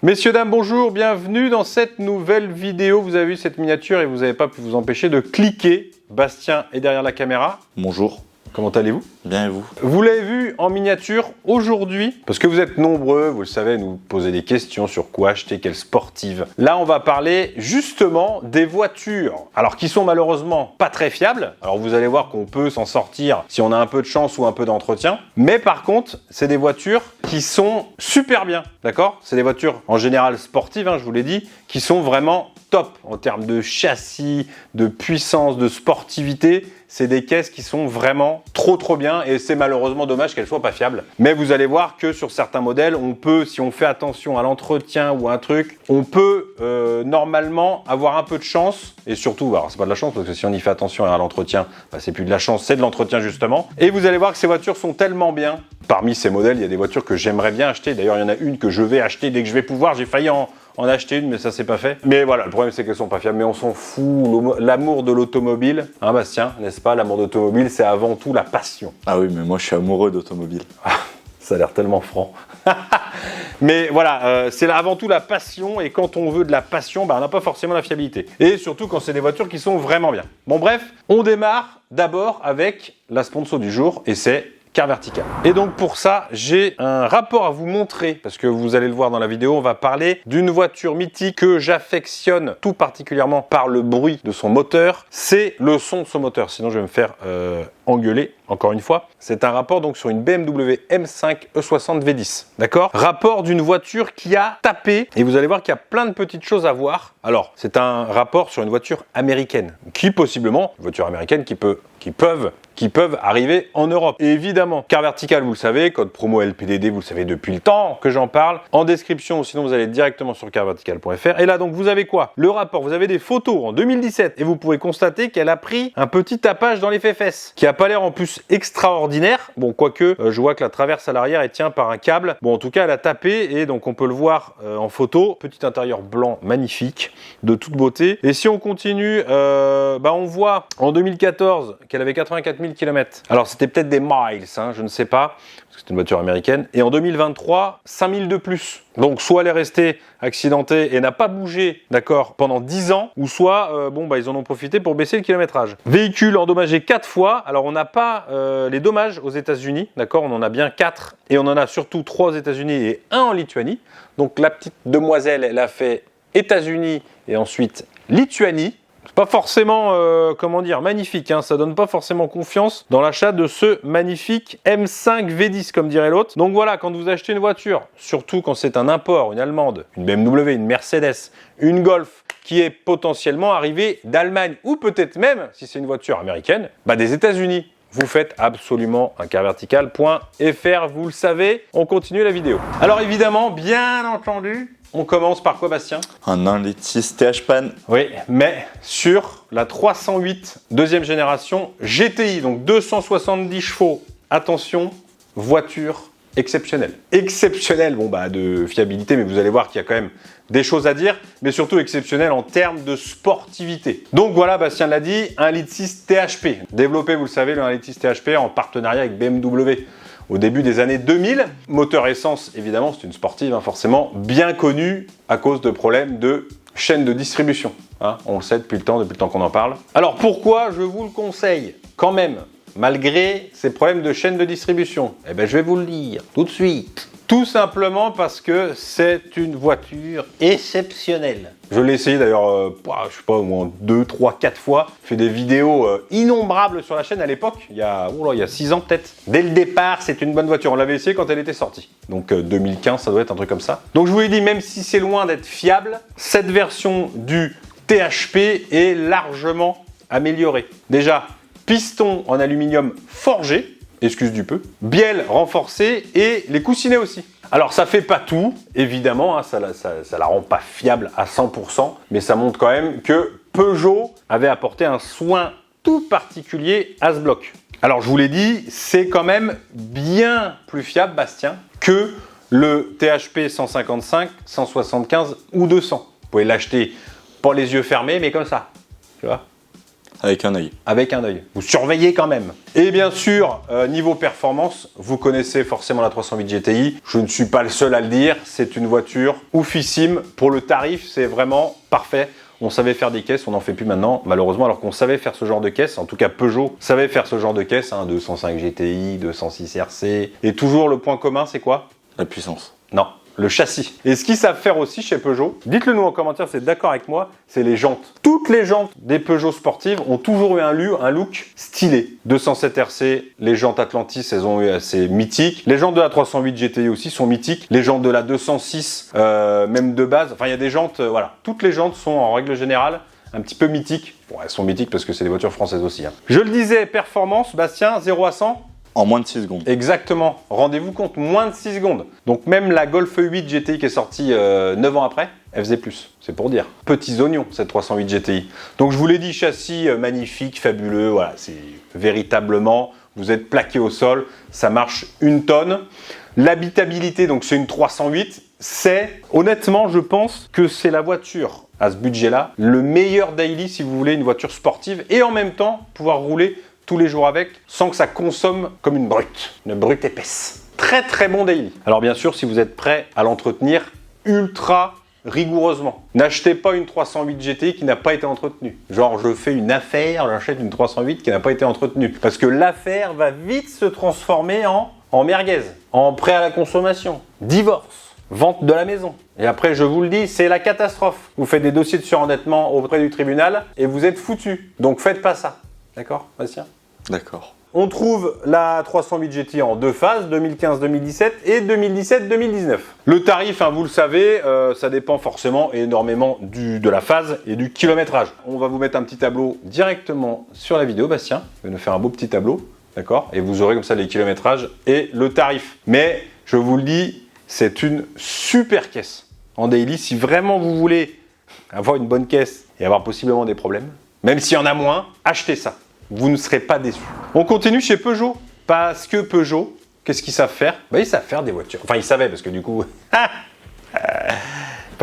Messieurs, dames, bonjour, bienvenue dans cette nouvelle vidéo. Vous avez vu cette miniature et vous n'avez pas pu vous empêcher de cliquer. Bastien est derrière la caméra. Bonjour. Comment allez-vous? Bien et vous? Vous l'avez vu en miniature aujourd'hui, parce que vous êtes nombreux, vous le savez, nous poser des questions sur quoi acheter, quelle sportive. Là, on va parler justement des voitures, alors qui sont malheureusement pas très fiables. Alors vous allez voir qu'on peut s'en sortir si on a un peu de chance ou un peu d'entretien. Mais par contre, c'est des voitures qui sont super bien, d'accord? C'est des voitures en général sportives, hein, je vous l'ai dit, qui sont vraiment top en termes de châssis, de puissance, de sportivité. C'est des caisses qui sont vraiment trop bien et c'est malheureusement dommage qu'elles soient pas fiables. Mais vous allez voir que sur certains modèles, on peut, si on fait attention à l'entretien ou un truc, on peut normalement avoir un peu de chance. Et surtout, alors c'est pas de la chance parce que si on y fait attention à l'entretien, bah, c'est plus de la chance, c'est de l'entretien justement. Et vous allez voir que ces voitures sont tellement bien. Parmi ces modèles, il y a des voitures que j'aimerais bien acheter. D'ailleurs, il y en a une que je vais acheter dès que je vais pouvoir. J'ai failli en acheter une, mais ça c'est pas fait. Mais voilà, le problème c'est qu'elles sont pas fiables, mais on s'en fout. L'amour de l'automobile, hein Bastien, n'est-ce pas? L'amour d'automobile, c'est avant tout la passion. Ah oui, mais moi je suis amoureux d'automobile. Ça a l'air tellement franc. Mais voilà, c'est avant tout la passion, et quand on veut de la passion, bah, on n'a pas forcément la fiabilité. Et surtout quand c'est des voitures qui sont vraiment bien. Bon bref, on démarre d'abord avec la sponsor du jour, et c'est Car Vertical. Et donc pour ça, j'ai un rapport à vous montrer, parce que vous allez le voir dans la vidéo, on va parler d'une voiture mythique que j'affectionne tout particulièrement par le bruit de son moteur, c'est le son de son moteur, sinon je vais me faire engueuler encore une fois. C'est un rapport donc sur une BMW M5 E60 V10, d'accord? Rapport d'une voiture qui a tapé, et vous allez voir qu'il y a plein de petites choses à voir. Alors, c'est un rapport sur une voiture américaine, qui possiblement, une voiture américaine qui peuvent arriver en Europe. Et évidemment, Car Vertical, vous le savez, code promo LPDD, vous le savez depuis le temps que j'en parle. En description, sinon vous allez directement sur carvertical.fr. Et là, donc, vous avez quoi? Le rapport, vous avez des photos en 2017, et vous pouvez constater qu'elle a pris un petit tapage dans les fesses, qui a pas l'air en plus extraordinaire. Bon, quoique, je vois que la traverse à l'arrière, elle tient par un câble. Bon, en tout cas, elle a tapé, et donc on peut le voir en photo. Petit intérieur blanc magnifique, de toute beauté. Et si on continue, on voit en 2014 qu'elle avait 84 000 km. Alors, c'était peut-être des miles, hein, je ne sais pas, parce que c'est une voiture américaine. Et en 2023, 5 000 de plus. Donc, soit elle est restée accidentée et n'a pas bougé, d'accord, pendant 10 ans, ou soit, ils en ont profité pour baisser le kilométrage. Véhicule endommagé 4 fois. Alors, on n'a pas les dommages aux États-Unis, d'accord, on en a bien 4. Et on en a surtout 3 aux États-Unis et 1 en Lituanie. Donc, la petite demoiselle, elle a fait États-Unis et ensuite Lituanie. C'est pas forcément, magnifique, hein, ça donne pas forcément confiance dans l'achat de ce magnifique M5 V10, comme dirait l'autre. Donc voilà, quand vous achetez une voiture, surtout quand c'est un import, une allemande, une BMW, une Mercedes, une Golf, qui est potentiellement arrivée d'Allemagne, ou peut-être même, si c'est une voiture américaine, des États-Unis. Vous faites absolument un carvertical.fr, vous le savez. On continue la vidéo. Alors évidemment, bien entendu, on commence par quoi, Bastien? Un 1,6 Litre TH-Pan. Oui, mais sur la 308 deuxième génération GTI, donc 270 chevaux. Attention, voiture exceptionnelle. Exceptionnelle, de fiabilité, mais vous allez voir qu'il y a quand même des choses à dire, mais surtout exceptionnelle en termes de sportivité. Donc voilà, Bastien l'a dit, 1,6 Litre THP. Développé, vous le savez, le 1,6 Litre THP en partenariat avec BMW. Au début des années 2000, moteur essence, évidemment, c'est une sportive, hein, forcément, bien connue à cause de problèmes de chaîne de distribution. Hein, on le sait depuis le temps qu'on en parle. Alors pourquoi je vous le conseille quand même, malgré ces problèmes de chaîne de distribution? Eh bien, je vais vous le dire tout de suite. Tout simplement parce que c'est une voiture exceptionnelle. Je l'ai essayé d'ailleurs, je sais pas, au moins 2, 3, 4 fois. J'ai fait des vidéos innombrables sur la chaîne à l'époque, il y a 6 ans peut-être. Dès le départ, c'est une bonne voiture. On l'avait essayé quand elle était sortie. Donc 2015, ça doit être un truc comme ça. Donc je vous l'ai dit, même si c'est loin d'être fiable, cette version du THP est largement améliorée. Déjà, piston en aluminium forgé, excuse du peu, bielle renforcée et les coussinets aussi. Alors ça fait pas tout, évidemment, hein, ça la rend pas fiable à 100%, mais ça montre quand même que Peugeot avait apporté un soin tout particulier à ce bloc. Alors je vous l'ai dit, c'est quand même bien plus fiable, Bastien, que le THP 155, 175 ou 200. Vous pouvez l'acheter pas les yeux fermés, mais comme ça, tu vois. Avec un œil. Avec un œil. Vous surveillez quand même. Et bien sûr, niveau performance, vous connaissez forcément la 308 GTI. Je ne suis pas le seul à le dire. C'est une voiture oufissime. Pour le tarif, c'est vraiment parfait. On savait faire des caisses, on n'en fait plus maintenant, malheureusement, alors qu'on savait faire ce genre de caisse. En tout cas, Peugeot savait faire ce genre de caisse, 205 GTI, 206 RC. Et toujours le point commun, c'est quoi? La puissance. Non, le châssis. Et ce qu'ils savent faire aussi chez Peugeot, dites-le nous en commentaire, c'est d'accord avec moi, c'est les jantes. Toutes les jantes des Peugeot sportives ont toujours eu un look stylé. 207 RC, les jantes Atlantis, elles ont eu assez mythiques. Les jantes de la 308 GTI aussi sont mythiques. Les jantes de la 206, même de base. Enfin, il y a des jantes, voilà. Toutes les jantes sont en règle générale un petit peu mythiques. Bon, elles sont mythiques parce que c'est des voitures françaises aussi. Hein. Je le disais, performance, Bastien, 0 à 100 en moins de 6 secondes. Exactement. Rendez-vous compte, moins de 6 secondes. Donc même la Golf 8 GTI qui est sortie 9 ans après, elle faisait plus. C'est pour dire. Petits oignons, cette 308 GTI. Donc je vous l'ai dit, châssis magnifique, fabuleux. Voilà, c'est véritablement, vous êtes plaqué au sol. Ça marche 1 tonne. L'habitabilité, donc c'est une 308. Honnêtement, je pense que c'est la voiture à ce budget-là, le meilleur daily si vous voulez une voiture sportive et en même temps pouvoir rouler tous les jours avec, sans que ça consomme comme une brute épaisse. Très très bon daily. Alors bien sûr, si vous êtes prêt à l'entretenir ultra rigoureusement. N'achetez pas une 308 GTI qui n'a pas été entretenue. Genre, je fais une affaire, j'achète une 308 qui n'a pas été entretenue. Parce que l'affaire va vite se transformer en merguez, en prêt à la consommation, divorce, vente de la maison. Et après, je vous le dis, c'est la catastrophe. Vous faites des dossiers de surendettement auprès du tribunal et vous êtes foutus. Donc faites pas ça. D'accord, Bastien? D'accord. On trouve la 308 GTI en 2 phases, 2015-2017 et 2017-2019. Le tarif, hein, vous le savez, ça dépend forcément énormément de la phase et du kilométrage. On va vous mettre un petit tableau directement sur la vidéo, Bastien. Vous allez nous faire un beau petit tableau, d'accord? Et vous aurez comme ça les kilométrages et le tarif. Mais, je vous le dis, c'est une super caisse en daily. Si vraiment vous voulez avoir une bonne caisse et avoir possiblement des problèmes, même s'il y en a moins, achetez ça. Vous ne serez pas déçus. On continue chez Peugeot. Parce que Peugeot, qu'est-ce qu'ils savent faire? Ils savent faire des voitures. Enfin, ils savaient parce que du coup...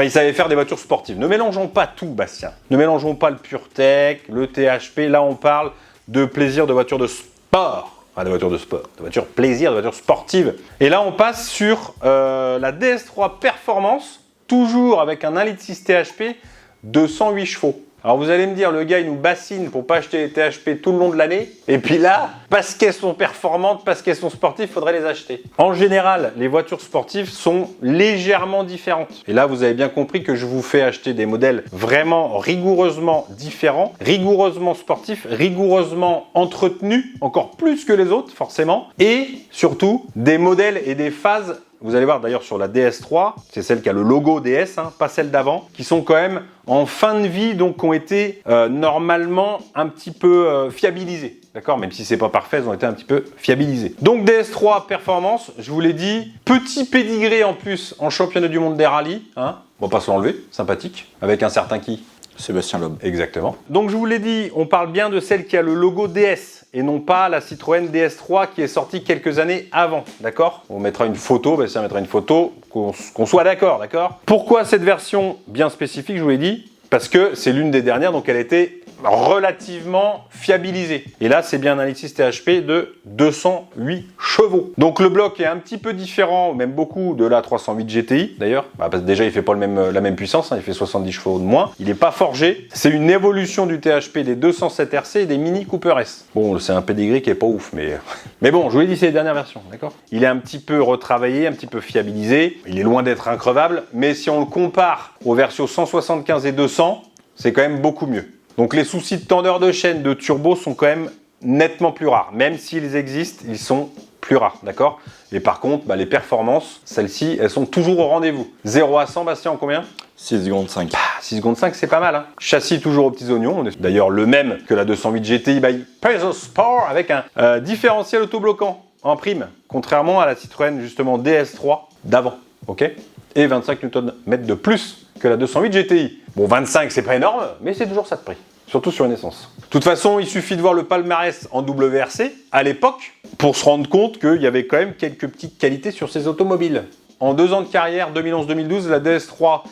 ils savaient faire des voitures sportives. Ne mélangeons pas tout, Bastien. Ne mélangeons pas le PureTech, le THP. Là, on parle de plaisir de voitures de sport. Enfin, de voitures de sport. De voitures plaisir, de voitures sportives. Et là, on passe sur la DS3 Performance. Toujours avec un 1,6 litre THP de 108 chevaux. Alors vous allez me dire, le gars il nous bassine pour pas acheter les THP tout le long de l'année. Et puis là, parce qu'elles sont performantes, parce qu'elles sont sportives, il faudrait les acheter. En général, les voitures sportives sont légèrement différentes. Et là, vous avez bien compris que je vous fais acheter des modèles vraiment rigoureusement différents, rigoureusement sportifs, rigoureusement entretenus, encore plus que les autres forcément. Et surtout, des modèles et des phases. Vous allez voir d'ailleurs sur la DS3, c'est celle qui a le logo DS, hein, pas celle d'avant, qui sont quand même en fin de vie, donc qui ont été normalement un petit peu fiabilisées. D'accord? Même si c'est pas parfait, elles ont été un petit peu fiabilisées. Donc DS3 Performance, je vous l'ai dit, petit pédigré en plus en championnat du monde des rallyes. Hein, on va pas se l'enlever, sympathique, avec un certain qui? Sébastien Loeb. Exactement. Donc je vous l'ai dit, on parle bien de celle qui a le logo DS et non pas la Citroën DS3 qui est sortie quelques années avant, d'accord? On mettra une photo, Bastien mettra une photo, qu'on soit d'accord, d'accord? Pourquoi cette version bien spécifique, je vous l'ai dit? Parce que c'est l'une des dernières, donc elle a été relativement fiabilisée. Et là, c'est bien un 1,6 THP de 208 chevaux. Donc le bloc est un petit peu différent, même beaucoup, de la 308 GTI d'ailleurs. Parce que déjà, il fait pas la même puissance, hein, il fait 70 chevaux de moins. Il n'est pas forgé. C'est une évolution du THP des 207 RC et des Mini Cooper S. Bon, c'est un pedigree qui est pas ouf, mais bon, je vous l'ai dit, c'est les dernières versions, d'accord? Il est un petit peu retravaillé, un petit peu fiabilisé. Il est loin d'être increvable, mais si on le compare aux versions 175 et 200, c'est quand même beaucoup mieux. Donc les soucis de tendeur de chaîne, de turbo sont quand même nettement plus rares. Même s'ils existent, ils sont plus rares, d'accord? Et par contre, les performances, celles-ci, elles sont toujours au rendez-vous. 0 à 100, Bastien, en combien? 6 secondes 5. 6 secondes 5, c'est pas mal. Hein. Châssis toujours aux petits oignons. On est d'ailleurs le même que la 208 GTI by Peugeot Sport avec un différentiel autobloquant en prime, contrairement à la Citroën justement DS3 d'avant, ok? Et 25 Nm de plus que la 208 GTI. Bon, 25, c'est pas énorme, mais c'est toujours ça de prix. Surtout sur une essence. De toute façon, il suffit de voir le palmarès en WRC à l'époque pour se rendre compte qu'il y avait quand même quelques petites qualités sur ces automobiles. En 2 ans de carrière, 2011-2012, la DS3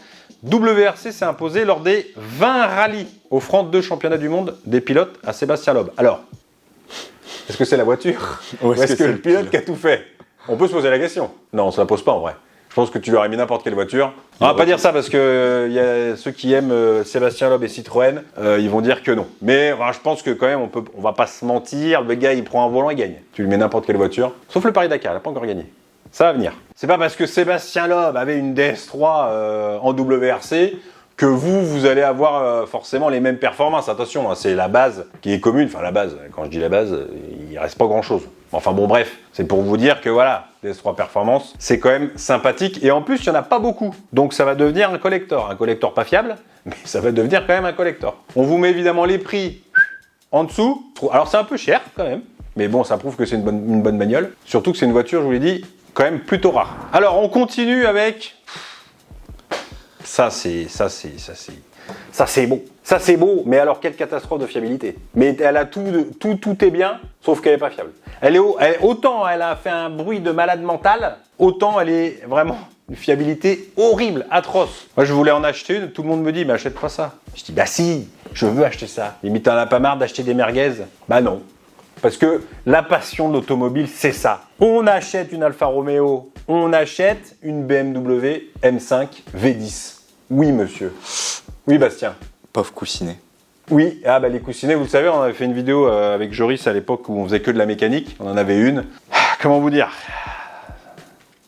WRC s'est imposé lors des 20 rallyes, offrant 2 championnats du monde des pilotes à Sébastien Loeb. Alors, est-ce que c'est la voiture ou est-ce que le pilote qui a tout fait? On peut se poser la question. Non, on se la pose pas en vrai. Je pense que tu leur as mis n'importe quelle voiture. On va pas dire ça parce que y a ceux qui aiment Sébastien Loeb et Citroën, ils vont dire que non. Mais enfin, je pense que quand même, on va pas se mentir. Le gars, il prend un volant, il gagne. Tu lui mets n'importe quelle voiture. Sauf le Paris-Dakar, il n'a pas encore gagné. Ça va venir. C'est pas parce que Sébastien Loeb avait une DS3 en WRC que vous allez avoir forcément les mêmes performances. Attention, hein, c'est la base qui est commune. Enfin, la base, quand je dis la base, il reste pas grand-chose. Enfin bon, bref, c'est pour vous dire que voilà, DS3 Performance, c'est quand même sympathique. Et en plus, il n'y en a pas beaucoup. Donc ça va devenir un collector. Un collector pas fiable, mais ça va devenir quand même un collector. On vous met évidemment les prix en dessous. Alors c'est un peu cher quand même. Mais bon, ça prouve que c'est une bonne bagnole. Surtout que c'est une voiture, je vous l'ai dit, quand même plutôt rare. Alors on continue avec... Ça c'est beau. Ça c'est beau, mais alors quelle catastrophe de fiabilité. Mais elle a tout est bien, sauf qu'elle est pas fiable. Autant elle a fait un bruit de malade mental, autant elle est vraiment une fiabilité horrible, atroce. Moi je voulais en acheter une, tout le monde me dit mais achète pas ça. Je dis bah si, je veux acheter ça. Limite t'en as pas marre d'acheter des merguez? Bah non. Parce que la passion de l'automobile, c'est ça. On achète une Alfa Romeo, on achète une BMW M5 V10. Oui, monsieur. Oui, Bastien. Pauvre coussinet. Oui, les coussinets, vous le savez, on avait fait une vidéo avec Joris à l'époque où on faisait que de la mécanique. On en avait une. Comment vous dire?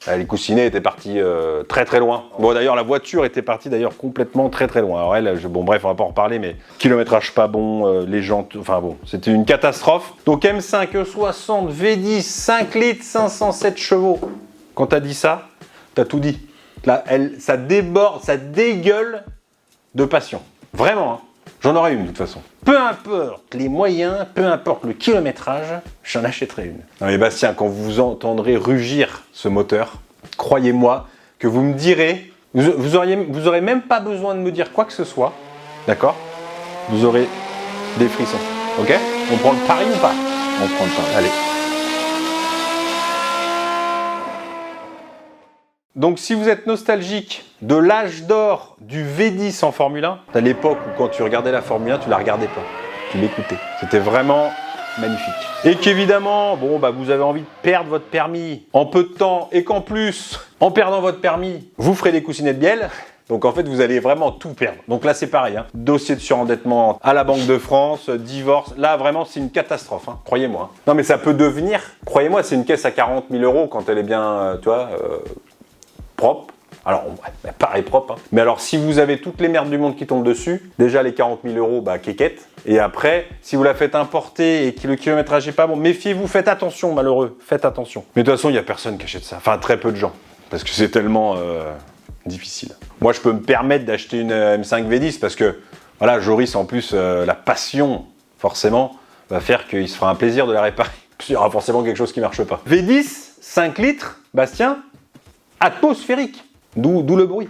Les coussinets étaient partis très très loin. Bon d'ailleurs la voiture était partie d'ailleurs complètement très très loin. Alors elle, bon bref on va pas en reparler mais kilométrage pas bon, les jantes, enfin bon c'était une catastrophe. Donc M5 E60 V10 5 litres 507 chevaux. Quand t'as dit ça, t'as tout dit. Là ça déborde, ça dégueule de passion. Vraiment hein. J'en aurais une de toute façon. Peu importe les moyens, peu importe le kilométrage, j'en achèterai une. Non mais Bastien, quand vous entendrez rugir ce moteur, croyez-moi que vous me direz, vous aurez même pas besoin de me dire quoi que ce soit, d'accord? Vous aurez des frissons, ok? On prend le pari ou pas? On prend le pari. Allez. Donc si vous êtes nostalgique de l'âge d'or du V10 en Formule 1, à l'époque où quand tu regardais la Formule 1, tu la regardais pas, tu l'écoutais. C'était vraiment magnifique. Et qu'évidemment, vous avez envie de perdre votre permis en peu de temps et qu'en plus, en perdant votre permis, vous ferez des coussinets de bielle. Donc en fait, vous allez vraiment tout perdre. Donc là, c'est pareil. Hein. Dossier de surendettement à la Banque de France, divorce. Là, vraiment, c'est une catastrophe. Hein. Croyez-moi. Non, mais ça peut devenir. Croyez-moi, c'est une caisse à 40 000 € quand elle est bien, propre. Alors, pareil propre. Hein. Mais alors, si vous avez toutes les merdes du monde qui tombent dessus, déjà les 40 000 €, quéquette. Et après, si vous la faites importer et que le kilométrage n'est pas bon, méfiez-vous, faites attention, malheureux. Faites attention. Mais de toute façon, il n'y a personne qui achète ça. Enfin, très peu de gens. Parce que c'est tellement difficile. Moi, je peux me permettre d'acheter une M5 V10 parce que, voilà, Joris, en plus, la passion, forcément, va faire qu'il se fera un plaisir de la réparer. Il y aura forcément quelque chose qui ne marche pas. V10, 5 litres, Bastien, atmosphérique. D'où le bruit.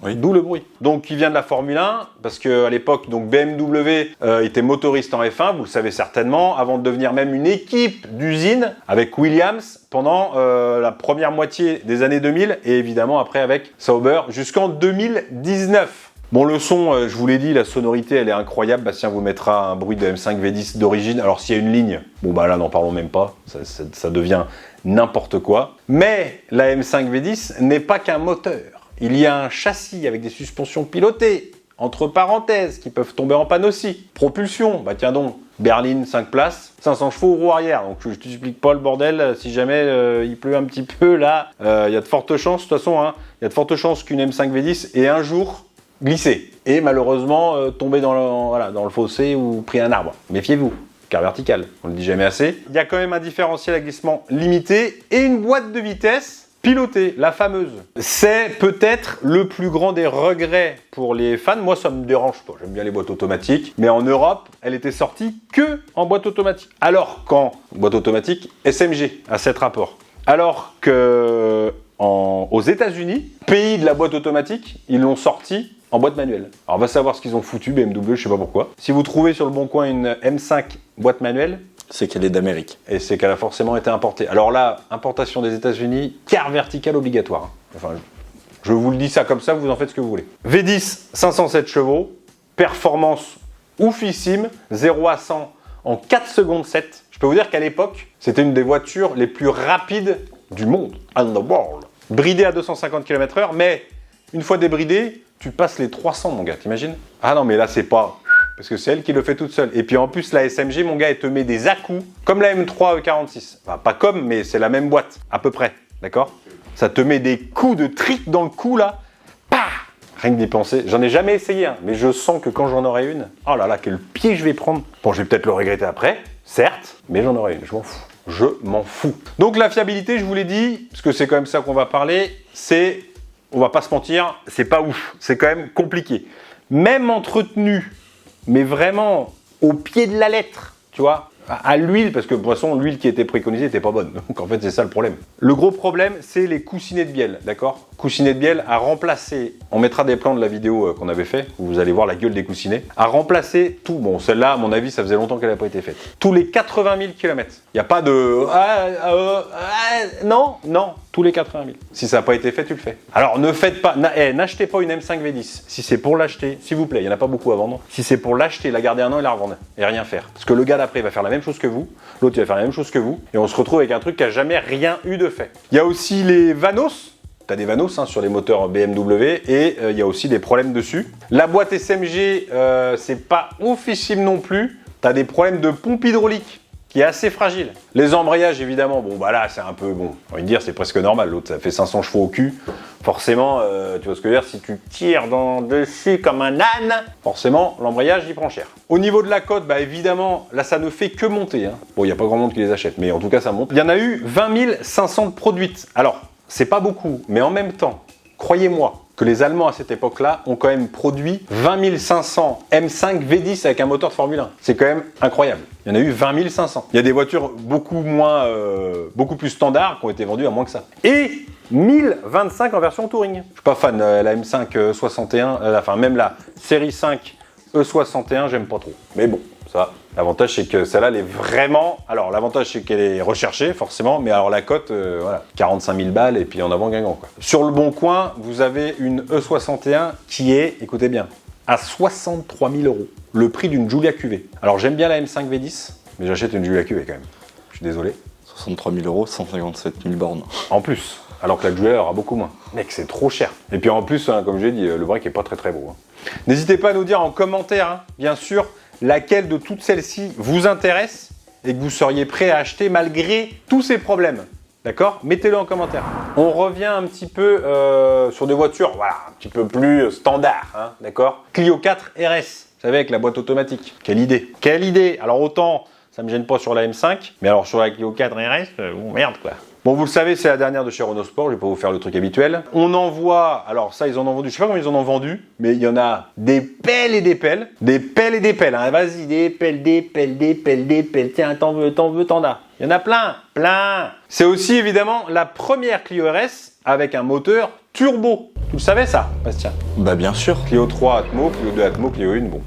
Oui. D'où le bruit. Donc, il vient de la Formule 1, parce qu'à l'époque, donc BMW était motoriste en F1, vous le savez certainement, avant de devenir même une équipe d'usine avec Williams pendant la première moitié des années 2000, et évidemment après avec Sauber jusqu'en 2019. Bon, le son, je vous l'ai dit, la sonorité, elle est incroyable. Bastien vous mettra un bruit de M5 V10 d'origine. Alors, s'il y a une ligne, là, n'en parlons même pas. Ça devient n'importe quoi. Mais la M5 V10 n'est pas qu'un moteur. Il y a un châssis avec des suspensions pilotées, entre parenthèses, qui peuvent tomber en panne aussi. Propulsion, tiens donc, berline 5 places, 500 chevaux roue arrière. Donc, je t'explique pas le bordel. Si jamais il pleut un petit peu, là, il y a de fortes chances, de toute façon, il y a de fortes chances qu'une M5 V10 ait un jour glisser et malheureusement tomber dans le fossé ou pris un arbre. Méfiez-vous, car vertical, on le dit jamais assez. Il y a quand même un différentiel à glissement limité et une boîte de vitesse pilotée, la fameuse. C'est peut-être le plus grand des regrets pour les fans. Moi, ça me dérange pas, j'aime bien les boîtes automatiques, mais en Europe, elle était sortie que en boîte automatique. Alors qu'en boîte automatique, SMG à 7 rapports. Alors que aux États-Unis, pays de la boîte automatique, ils l'ont sorti en boîte manuelle. Alors on va savoir ce qu'ils ont foutu, BMW, je sais pas pourquoi. Si vous trouvez sur le bon coin une M5 boîte manuelle, c'est qu'elle est d'Amérique. Et c'est qu'elle a forcément été importée. Alors là, importation des États-Unis, quart vertical obligatoire. Enfin, Je vous le dis ça comme ça, vous en faites ce que vous voulez. V10, 507 chevaux, performance oufissime, 0 à 100 en 4 secondes 7. Je peux vous dire qu'à l'époque, c'était une des voitures les plus rapides du monde. And the world. Bridé à 250 km/h, mais une fois débridé, tu passes les 300, mon gars, t'imagines? Ah non, mais là, c'est pas... Parce que c'est elle qui le fait toute seule. Et puis en plus, la SMG, mon gars, elle te met des à-coups, comme la M3 E46. Enfin, pas comme, mais c'est la même boîte, à peu près. D'accord? Ça te met des coups de trick dans le cou, là. Pah! Rien que d'y penser. J'en ai jamais essayé, hein, mais je sens que quand j'en aurai une, oh là là, quel pied je vais prendre. Bon, je vais peut-être le regretter après, certes, mais j'en aurai une, je m'en fous. Je m'en fous. Donc la fiabilité, je vous l'ai dit, parce que c'est quand même ça qu'on va parler, c'est, on va pas se mentir, c'est pas ouf. C'est quand même compliqué. Même entretenu, mais vraiment au pied de la lettre, tu vois, à l'huile, parce que de toute façon, l'huile qui était préconisée n'était pas bonne. Donc en fait, c'est ça le problème. Le gros problème, c'est les coussinets de bielle, d'accord? Coussinets de bielle à remplacer, on mettra des plans de la vidéo qu'on avait fait, où vous allez voir la gueule des coussinets, à remplacer tout. Bon, celle-là, à mon avis, ça faisait longtemps qu'elle n'a pas été faite. Tous les 80 000 km. Il n'y a pas de... non, non, tous les 80 000. Si ça n'a pas été fait, tu le fais. Alors, ne faites pas, n'achetez pas une M5 V10. Si c'est pour l'acheter, s'il vous plaît, il n'y en a pas beaucoup à vendre. Si c'est pour l'acheter, la garder un an et la revendre, et rien faire. Parce que le gars d'après, il va faire la même chose que vous, l'autre, il va faire la même chose que vous, et on se retrouve avec un truc qui n'a jamais rien eu de fait. Il y a aussi les Vanos. Tu as des Vanos hein, sur les moteurs BMW et il y a aussi des problèmes dessus. La boîte SMG, c'est pas oufissime non plus. Tu as des problèmes de pompe hydraulique qui est assez fragile. Les embrayages, évidemment, bon, bah là, c'est un peu, bon, on va dire, c'est presque normal. L'autre, ça fait 500 chevaux au cul. Forcément, tu vois ce que je veux dire, si tu tires dessus comme un âne, forcément, l'embrayage, il prend cher. Au niveau de la cote, bah évidemment, là, ça ne fait que monter. Hein. Bon, il n'y a pas grand monde qui les achète, mais en tout cas, ça monte. Il y en a eu 20 500 produites. Alors, c'est pas beaucoup, mais en même temps, croyez-moi que les Allemands à cette époque-là ont quand même produit 20 500 M5 V10 avec un moteur de Formule 1. C'est quand même incroyable. Il y en a eu 20 500. Il y a des voitures beaucoup plus standards qui ont été vendues à moins que ça. Et 1025 en version touring. Je suis pas fan de la M5 61, enfin même la série 5 E61, j'aime pas trop. Mais bon, ça... L'avantage, c'est que celle-là, elle est vraiment... Alors, l'avantage, c'est qu'elle est recherchée, forcément, mais alors la cote, voilà, 45 000 balles et puis en avant Guingamp, quoi. Sur le bon coin, vous avez une E61 qui est, écoutez bien, à 63 000 €. Le prix d'une Giulia QV. Alors, j'aime bien la M5 V10, mais j'achète une Giulia QV quand même. Je suis désolé. 63 000 €, 157 000 bornes. En plus, alors que la Giulia aura beaucoup moins. Mec, c'est trop cher. Et puis en plus, hein, comme je l'ai dit, le break est pas très très beau. Hein. N'hésitez pas à nous dire en commentaire, hein, bien sûr, laquelle de toutes celles-ci vous intéresse et que vous seriez prêt à acheter malgré tous ces problèmes. D'accord? Mettez-le en commentaire. On revient un petit peu sur des voitures, voilà, un petit peu plus standard, hein, d'accord? Clio 4 RS, vous savez, avec la boîte automatique. Quelle idée! Quelle idée! Alors autant, ça me gêne pas sur la M5, mais alors sur la Clio 4 RS, merde quoi. Bon, vous le savez, c'est la dernière de chez Renault Sport, je vais pas vous faire le truc habituel. On en voit, alors ça, ils en ont vendu, je sais pas combien ils en ont vendu, mais il y en a des pelles et des pelles. Des pelles et des pelles, hein. Vas-y, des pelles, tiens, t'en veux, t'en as. Il y en a plein, plein. C'est aussi, évidemment, la première Clio RS avec un moteur turbo. Tu le savais, ça, Bastien? Bah bien sûr. Clio 3 Atmo, Clio 2 Atmo, Clio 1, bon.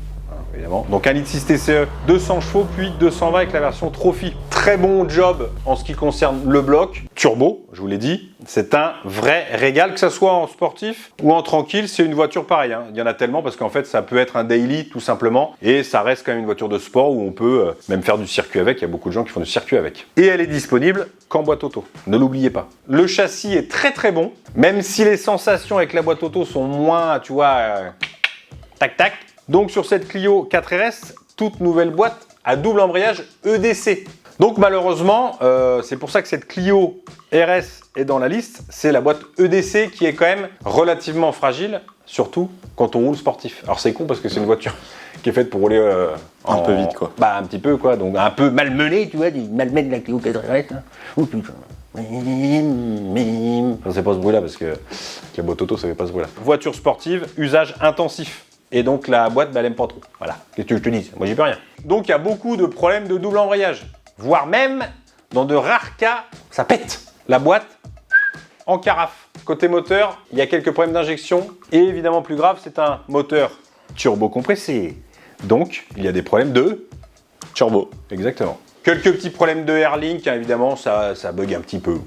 Évidemment. Donc 1,6 litre TCE, 200 chevaux, puis 220 avec la version Trophy. Très bon job en ce qui concerne le bloc. Turbo, je vous l'ai dit, c'est un vrai régal, que ce soit en sportif ou en tranquille, c'est une voiture pareille. Hein. Il y en a tellement parce qu'en fait, ça peut être un daily tout simplement, et ça reste quand même une voiture de sport où on peut même faire du circuit avec. Il y a beaucoup de gens qui font du circuit avec. Et elle est disponible qu'en boîte auto. Ne l'oubliez pas. Le châssis est très très bon, même si les sensations avec la boîte auto sont moins, tu vois, tac tac. Donc sur cette Clio 4RS, toute nouvelle boîte à double embrayage EDC. Donc malheureusement, c'est pour ça que cette Clio RS est dans la liste, c'est la boîte EDC qui est quand même relativement fragile, surtout quand on roule sportif. Alors c'est con parce que c'est une voiture qui est faite pour rouler un peu vite quoi. Bah un petit peu quoi, donc un peu malmenée, tu vois, malmenée de la Clio 4RS. Hein. Oh putain. Ça c'est pas ce bruit là parce que la boîte auto ça fait pas ce bruit là. Voiture sportive, usage intensif. Et donc la boîte, bah, elle aime pas trop. Voilà. Qu'est-ce que je te dis? Moi, j'y peux rien. Donc il y a beaucoup de problèmes de double embrayage. Voire même, dans de rares cas, ça pète. La boîte en carafe. Côté moteur, il y a quelques problèmes d'injection. Et évidemment, plus grave, c'est un moteur turbo compressé. Donc, il y a des problèmes de turbo. Exactement. Quelques petits problèmes de Airlink, hein, évidemment, ça bug un petit peu.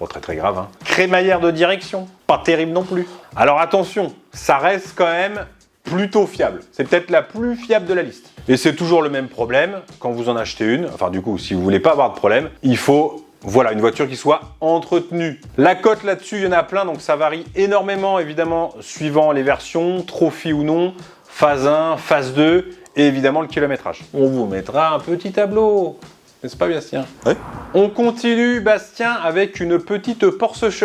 pas très grave. Hein. Crémaillère de direction, pas terrible non plus. Alors attention, ça reste quand même plutôt fiable. C'est peut-être la plus fiable de la liste. Et c'est toujours le même problème quand vous en achetez une. Enfin du coup, si vous voulez pas avoir de problème, il faut voilà, une voiture qui soit entretenue. La cote là-dessus, il y en a plein, donc ça varie énormément, évidemment, suivant les versions, trophy ou non, phase 1, phase 2, et évidemment le kilométrage. On vous mettra un petit tableau, n'est-ce pas Bastien? Oui. On continue, Bastien, avec une petite Porsche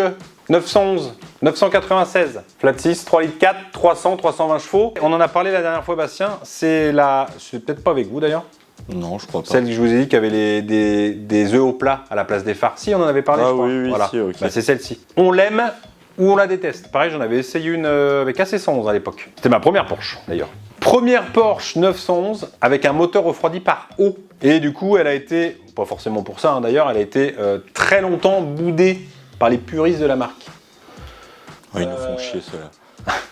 911, 996, flat 6, 3 litres 4, 300, 320 chevaux. On en a parlé la dernière fois, Bastien, c'est peut-être pas avec vous d'ailleurs. Non, je crois pas. Celle que je vous ai dit qui avait des œufs au plat à la place des phares. Si, on en avait parlé, je crois. Oui, voilà. si, ok. Bah, c'est celle-ci. On l'aime ou on la déteste. Pareil, j'en avais essayé une avec AC111 à l'époque. C'était ma première Porsche, d'ailleurs. Première Porsche 911 avec un moteur refroidi par eau. Et du coup, elle a été, pas forcément pour ça hein, d'ailleurs, elle a été très longtemps boudée par les puristes de la marque. Ouais, ils nous font chier, ceux-là.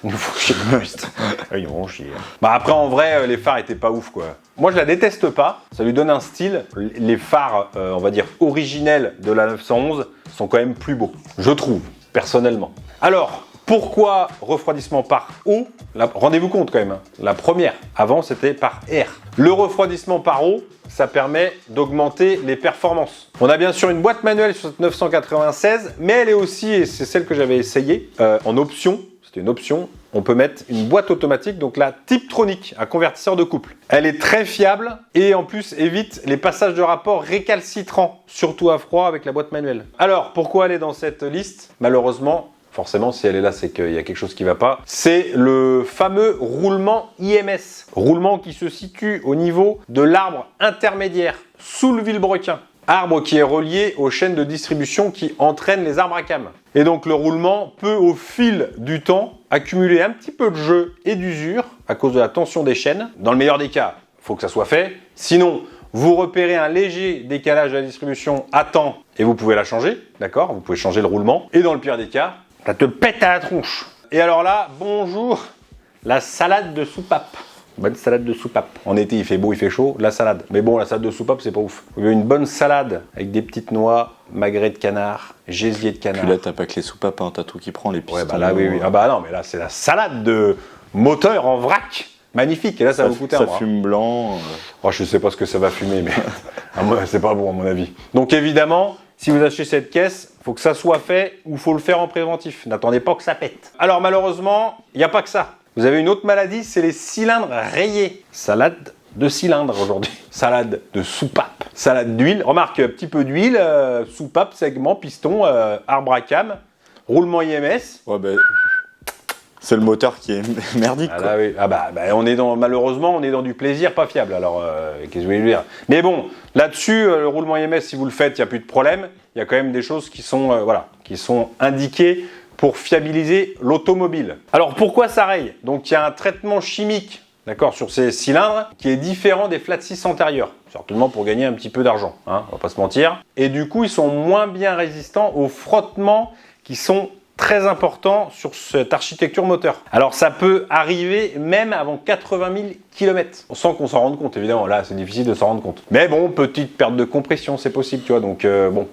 Ils nous font chier les puristes. Ils vont chier. Bah après, en vrai, les phares étaient pas ouf, quoi. Moi, je la déteste pas. Ça lui donne un style. Les phares, on va dire, originels de la 911 sont quand même plus beaux. Je trouve, personnellement. Alors, pourquoi refroidissement par eau? Rendez-vous compte quand même. Hein. La première, avant, c'était par air. Le refroidissement par eau, ça permet d'augmenter les performances. On a bien sûr une boîte manuelle sur cette 996, mais elle est aussi, et c'est celle que j'avais essayée, en option. C'était une option. On peut mettre une boîte automatique, donc la Tiptronic, un convertisseur de couple. Elle est très fiable et en plus évite les passages de rapport récalcitrants, surtout à froid avec la boîte manuelle. Alors, pourquoi elle est dans cette liste? Malheureusement, forcément, si elle est là, c'est qu'il y a quelque chose qui ne va pas. C'est le fameux roulement IMS. Roulement qui se situe au niveau de l'arbre intermédiaire, sous le vilebrequin. Arbre qui est relié aux chaînes de distribution qui entraînent les arbres à cames. Et donc le roulement peut au fil du temps accumuler un petit peu de jeu et d'usure à cause de la tension des chaînes. Dans le meilleur des cas, il faut que ça soit fait. Sinon, vous repérez un léger décalage de la distribution à temps et vous pouvez la changer, d'accord? Vous pouvez changer le roulement. Et dans le pire des cas, ça te pète à la tronche. Et alors là, bonjour, la salade de soupape. Bonne salade de soupape. En été, il fait beau, il fait chaud, la salade. Mais bon, la salade de soupape, c'est pas ouf. Vous voulez une bonne salade avec des petites noix, magret de canard, gésier de canard. Puis là, t'as pas que les soupapes, hein, t'as tout qui prend, les pistons. Ouais, bah là, oui. Ah bah non, mais là, c'est la salade de moteur en vrac. Magnifique. Et là, ça va vous coûter un bras. Ça fume blanc. Oh, je sais pas ce que ça va fumer, mais c'est pas bon, à mon avis. Donc, évidemment, si vous achetez cette caisse, il faut que ça soit fait ou il faut le faire en préventif. N'attendez pas que ça pète. Alors, malheureusement, il n'y a pas que ça. Vous avez une autre maladie, c'est les cylindres rayés. Salade de cylindres aujourd'hui. Salade de soupape. Salade d'huile. Remarque, un petit peu d'huile, soupape, segment, piston, arbre à came, roulement IMS. Ouais, ben, c'est le moteur qui est merdique. Ah, quoi. là, oui. Ah bah, malheureusement, on est dans du plaisir pas fiable. Alors, qu'est-ce que je voulais vous dire? Mais bon, là-dessus, le roulement IMS, si vous le faites, il n'y a plus de problème. Il y a quand même des choses qui sont, qui sont indiquées pour fiabiliser l'automobile. Alors pourquoi ça raye? Donc il y a un traitement chimique, d'accord, sur ces cylindres qui est différent des flat 6 antérieurs. Certainement pour gagner un petit peu d'argent, hein, on va pas se mentir. Et du coup, ils sont moins bien résistants aux frottements qui sont très importants sur cette architecture moteur. Alors ça peut arriver même avant 80 000 km. Sans qu'on s'en rende compte, évidemment. Là, c'est difficile de s'en rendre compte. Mais bon, petite perte de compression, c'est possible, tu vois. Donc bon...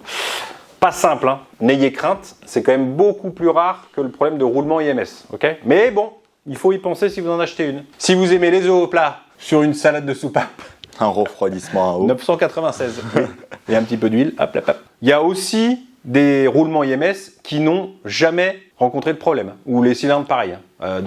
Pas simple, hein. N'ayez crainte, c'est quand même beaucoup plus rare que le problème de roulement IMS, ok? Mais bon, il faut y penser si vous en achetez une. Si vous aimez les œufs au plat sur une salade de soupape, un refroidissement à eau. 996, oui. Et un petit peu d'huile, hop, hop, hop. Il y a aussi des roulements IMS qui n'ont jamais rencontré de problème, ou les cylindres pareils. Hein.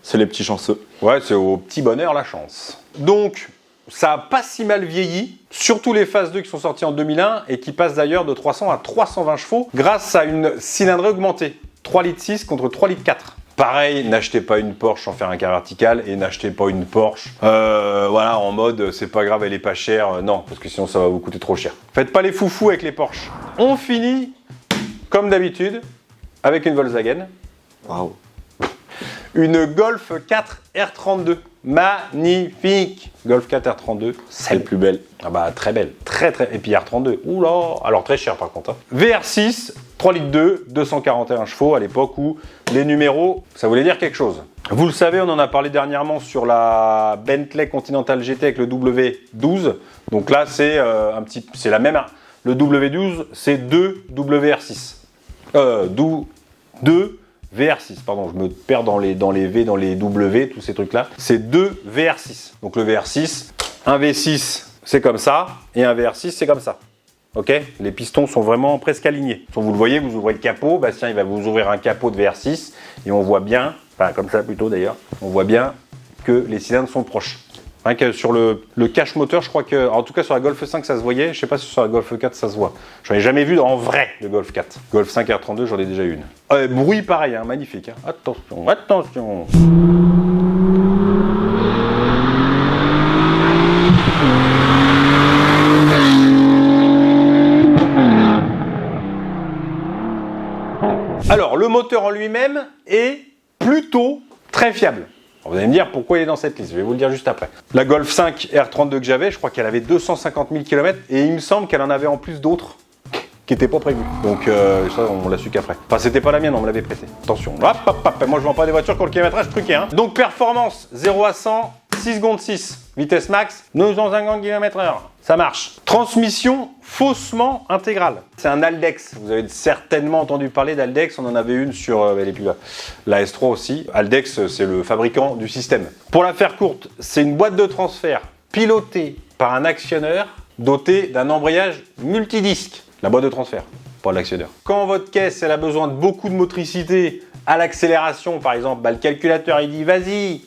C'est les petits chanceux. Ouais, c'est au petit bonheur la chance. Donc, ça n'a pas si mal vieilli, surtout les phases 2 qui sont sorties en 2001 et qui passent d'ailleurs de 300 à 320 chevaux grâce à une cylindrée augmentée. 3 litres 6 contre 3 litres 4. Pareil, n'achetez pas une Porsche sans faire un carré vertical et n'achetez pas une Porsche en mode c'est pas grave, elle est pas chère. Non, parce que sinon ça va vous coûter trop cher. Faites pas les foufous avec les Porsche. On finit, comme d'habitude, avec une Volkswagen. Waouh. Une Golf 4 R32. Magnifique. Golf 4 R32, c'est la plus belle. Ah bah très belle, très. Et puis R32, oula, alors très cher par contre. Hein. VR6, 3 litres 2, 241 chevaux à l'époque où les numéros, ça voulait dire quelque chose. Vous le savez, on en a parlé dernièrement sur la Bentley Continental GT avec le W12. Donc là, c'est c'est la même. Le W12, c'est 2 WR6. 2 VR6, pardon, je me perds dans les V, dans les W, tous ces trucs-là. C'est 2 VR6. Donc le VR6, un V6, c'est comme ça, et un VR6, c'est comme ça. Ok, les pistons sont vraiment presque alignés. Quand vous le voyez, vous ouvrez le capot, Bastien il va vous ouvrir un capot de VR6 et on voit bien, enfin comme ça plutôt d'ailleurs, on voit bien que les cylindres sont proches. Hein, que sur le cache moteur, je crois que, en tout cas sur la Golf 5 ça se voyait, je sais pas si sur la Golf 4 ça se voit. J'en ai jamais vu en vrai de Golf 4. Golf 5 R32, j'en ai déjà une. Bruit pareil, hein, magnifique. Hein. Attention, attention. Alors, le moteur en lui-même est plutôt très fiable. Alors, vous allez me dire pourquoi il est dans cette liste, je vais vous le dire juste après. La Golf 5 R32 que j'avais, je crois qu'elle avait 250 000 km et il me semble qu'elle en avait en plus d'autres qui n'étaets pas prévus. Donc ça, on l'a su qu'après. Enfin, c'était pas la mienne, on me l'avait prêté. Attention, hop, hop, hop. Moi je vends pas des voitures qui ont le kilométrage truqué. Hein. Donc performance, 0 à 100, 6 secondes 6. Vitesse max, 950 km/h. Ça marche. Transmission faussement intégrale. C'est un Haldex. Vous avez certainement entendu parler d'Haldex. On en avait une sur la S3 aussi. Haldex, c'est le fabricant du système. Pour la faire courte, c'est une boîte de transfert pilotée par un actionneur doté d'un embrayage multidisque. La boîte de transfert, pas l'actionneur. Quand votre caisse elle a besoin de beaucoup de motricité à l'accélération, par exemple, le calculateur il dit vas-y,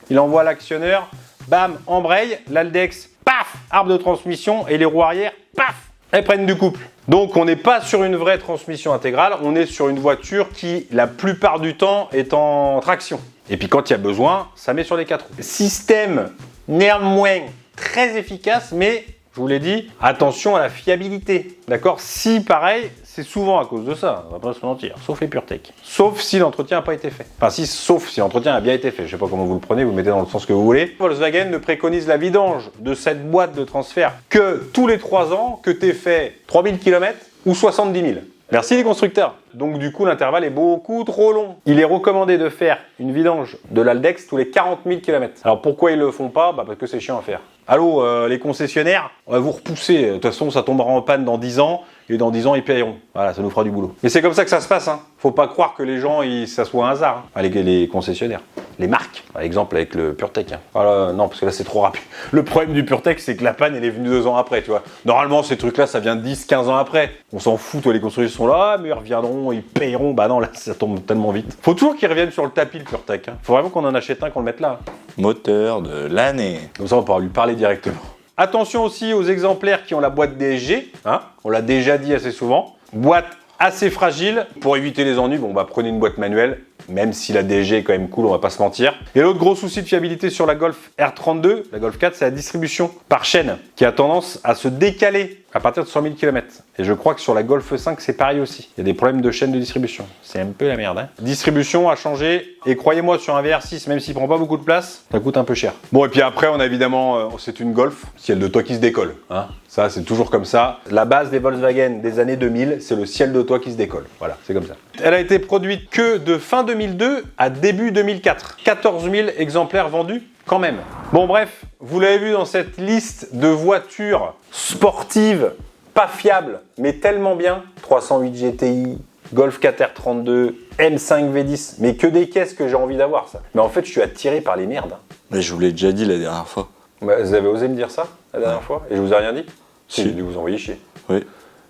il envoie à l'actionneur, bam, embraye, l'Haldex, paf, arbre de transmission et les roues arrière, paf, elles prennent du couple. Donc on n'est pas sur une vraie transmission intégrale, on est sur une voiture qui, la plupart du temps, est en traction. Et puis quand il y a besoin, ça met sur les 4 roues. Système néanmoins très efficace, mais je vous l'ai dit, attention à la fiabilité. D'accord? Si pareil, c'est souvent à cause de ça, on va pas se mentir, sauf les PureTech. Sauf si l'entretien n'a pas été fait. Enfin si, sauf si l'entretien a bien été fait. Je sais pas comment vous le prenez, vous le mettez dans le sens que vous voulez. Volkswagen ne préconise la vidange de cette boîte de transfert que tous les 3 ans, que tu aies fait 3000 km ou 70 000. Merci les constructeurs. Donc du coup, l'intervalle est beaucoup trop long. Il est recommandé de faire une vidange de l'Haldex tous les 40 000 km. Alors pourquoi ils le font pas? Parce que c'est chiant à faire. Allô, les concessionnaires, on va vous repousser. De toute façon, ça tombera en panne dans 10 ans. Et dans 10 ans, ils payeront. Voilà, ça nous fera du boulot. Mais c'est comme ça que ça se passe. Hein. Faut pas croire que les gens, ça soit un hasard. Hein. Enfin, les concessionnaires. Les marques. Par exemple, avec le PureTech. Hein. Voilà, non, parce que là, c'est trop rapide. Le problème du PureTech, c'est que la panne, elle est venue 2 ans après, tu vois. Normalement, ces trucs-là, ça vient 10, 15 ans après. On s'en fout, toi, les constructeurs sont là, mais ils reviendront, ils payeront. Bah non, là, ça tombe tellement vite. Faut toujours qu'ils reviennent sur le tapis, le PureTech. Hein. Faut vraiment qu'on en achète un, qu'on le mette là. Moteur de l'année. Comme ça, on pourra lui parler directement. Attention aussi aux exemplaires qui ont la boîte DSG, hein, on l'a déjà dit assez souvent. Boîte assez fragile, pour éviter les ennuis, bon bah prenez une boîte manuelle, même si la DSG est quand même cool, on va pas se mentir. Et l'autre gros souci de fiabilité sur la Golf R32, la Golf 4, c'est la distribution par chaîne, qui a tendance à se décaler à partir de 100 000 km. Et je crois que sur la Golf 5, c'est pareil aussi. Il y a des problèmes de chaîne de distribution. C'est un peu la merde. Hein. Distribution a changé. Et croyez-moi, sur un VR6, même s'il prend pas beaucoup de place, ça coûte un peu cher. Bon, et puis après, on a évidemment, c'est une Golf, ciel de toit qui se décolle. Hein. Ça, c'est toujours comme ça. La base des Volkswagen des années 2000, c'est le ciel de toit qui se décolle. Voilà, c'est comme ça. Elle a été produite que de fin 2002 à début 2004. 14 000 exemplaires vendus quand même. Bon bref, vous l'avez vu dans cette liste de voitures sportives, pas fiables, mais tellement bien. 308 GTI, Golf 4 R32, M5 V10, mais que des caisses que j'ai envie d'avoir ça. Mais en fait, je suis attiré par les merdes. Mais je vous l'ai déjà dit la dernière fois. Bah, vous avez osé me dire ça la dernière fois et je vous ai rien dit? Si, j'ai dû vous envoyer chier. Oui.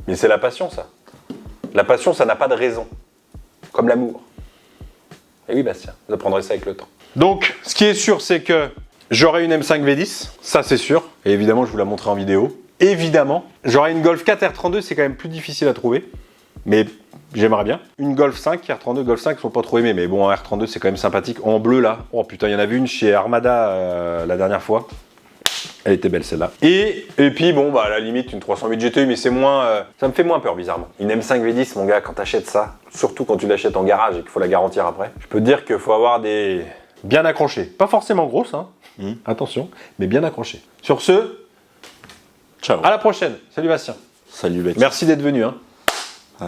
Mais c'est la passion ça. La passion, ça n'a pas de raison. Comme l'amour. Et oui Bastien, vous apprendrez ça avec le temps. Donc, ce qui est sûr, c'est que j'aurai une M5 V10, ça c'est sûr. Et évidemment, je vous la montrerai en vidéo. Évidemment, j'aurai une Golf 4 R32, c'est quand même plus difficile à trouver. Mais j'aimerais bien. Une Golf 5, R32, Golf 5 sont pas trop aimés. Mais bon, un R32, c'est quand même sympathique. En bleu, là. Oh putain, il y en avait une chez Armada la dernière fois. Elle était belle celle-là. Et puis bon, bah à la limite, une 308 GTI, mais c'est moins... ça me fait moins peur, bizarrement. Une M5 V10, mon gars, quand t'achètes ça, surtout quand tu l'achètes en garage et qu'il faut la garantir après, je peux te dire qu'il faut avoir des... bien accrochés. Pas forcément grosses, hein. Attention, mais bien accrochés. Sur ce, ciao. À la prochaine. Salut Bastien. Salut Bastien. Merci d'être venu, hein. Ouais.